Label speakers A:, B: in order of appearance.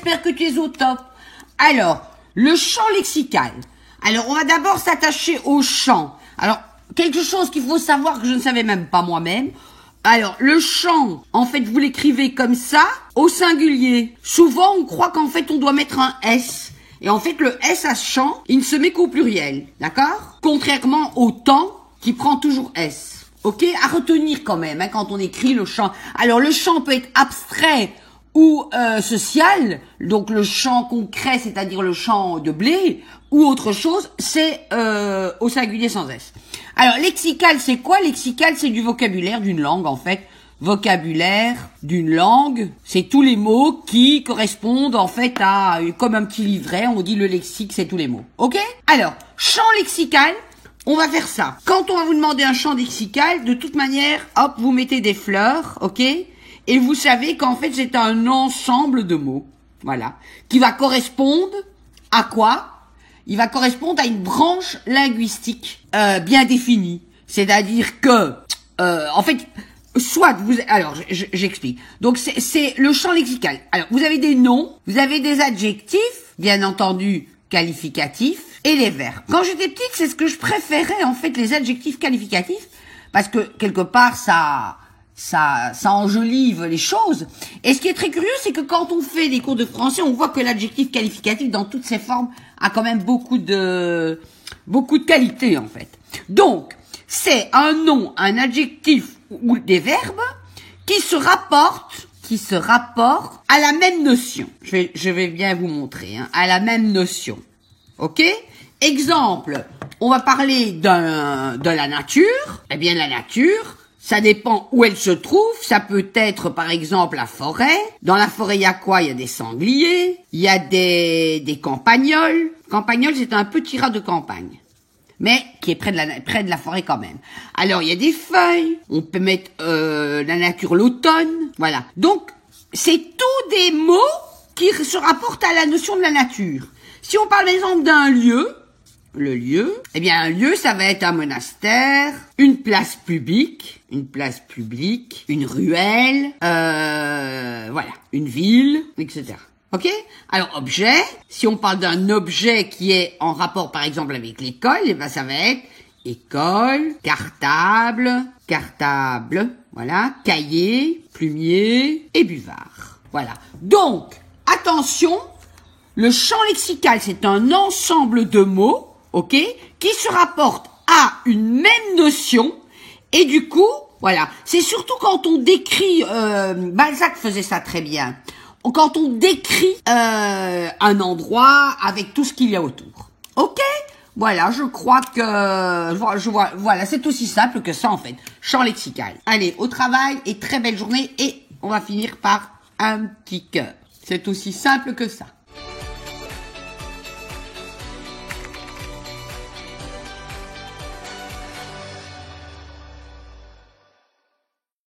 A: j'espère que tu es au top. Alors, le champ lexical. Alors, on va d'abord s'attacher au champ. Alors, quelque chose qu'il faut savoir que je ne savais même pas moi-même. Alors, le champ, en fait, vous l'écrivez comme ça, au singulier. Souvent, on croit qu'en fait, on doit mettre un S. Et en fait, le S à champ, il ne se met qu'au pluriel. D'accord? Contrairement au temps, qui prend toujours S. Ok? À retenir quand même, hein, quand on écrit le champ. Alors, le champ peut être abstrait ou social. Donc, le champ concret, c'est-à-dire le champ de blé, ou autre chose, c'est au singulier sans S. Alors, lexical, c'est quoi? Lexical, c'est du vocabulaire d'une langue, en fait. Vocabulaire d'une langue, c'est tous les mots qui correspondent, en fait, à, comme un petit livret, on dit le lexique, c'est tous les mots. Ok? Alors, champ lexical, on va faire ça. Quand on va vous demander un champ lexical, de toute manière, hop, vous mettez des fleurs, ok? Et vous savez qu'en fait, c'est un ensemble de mots. Voilà. Qui va correspondre à quoi? Il va correspondre à une branche linguistique bien définie. C'est-à-dire que, en fait, soit vous... Alors, j'explique. Donc, c'est le champ lexical. Alors, vous avez des noms, vous avez des adjectifs, bien entendu, qualificatifs, et les verbes. Quand j'étais petite, c'est ce que je préférais, en fait, les adjectifs qualificatifs, parce que, quelque part, ça enjolive les choses. Et ce qui est très curieux, c'est que quand on fait des cours de français, on voit que l'adjectif qualificatif, dans toutes ses formes, a quand même beaucoup de qualité, en fait. Donc, c'est un nom, un adjectif ou des verbes qui se rapportent à la même notion. Je vais bien vous montrer, hein, à la même notion. Ok? Exemple, on va parler de la nature. Eh bien, la nature, ça dépend où elle se trouve. Ça peut être, par exemple, la forêt. Dans la forêt, il y a quoi? Il y a des sangliers. Il y a des campagnols. Campagnol, c'est un petit rat de campagne. Mais qui est près de la forêt quand même. Alors, il y a des feuilles. On peut mettre la nature, l'automne. Voilà. Donc, c'est tous des mots qui se rapportent à la notion de la nature. Si on parle, par exemple, d'un lieu, le lieu, eh bien, un lieu, ça va être un monastère, une place publique, une ruelle, voilà, une ville, etc. Ok? Alors, objet, si on parle d'un objet qui est en rapport, par exemple, avec l'école, eh ben, ça va être école, cartable, voilà, cahier, plumier et buvard. Voilà. Donc, attention, le champ lexical, c'est un ensemble de mots, ok, qui se rapportent à une même notion, et du coup, voilà, c'est surtout quand on décrit, Balzac faisait ça très bien, quand on décrit un endroit avec tout ce qu'il y a autour. Ok? Voilà, je crois que, voilà, c'est aussi simple que ça en fait, champ lexical. Allez, au travail et très belle journée, et on va finir par un petit cœur. C'est aussi simple que ça.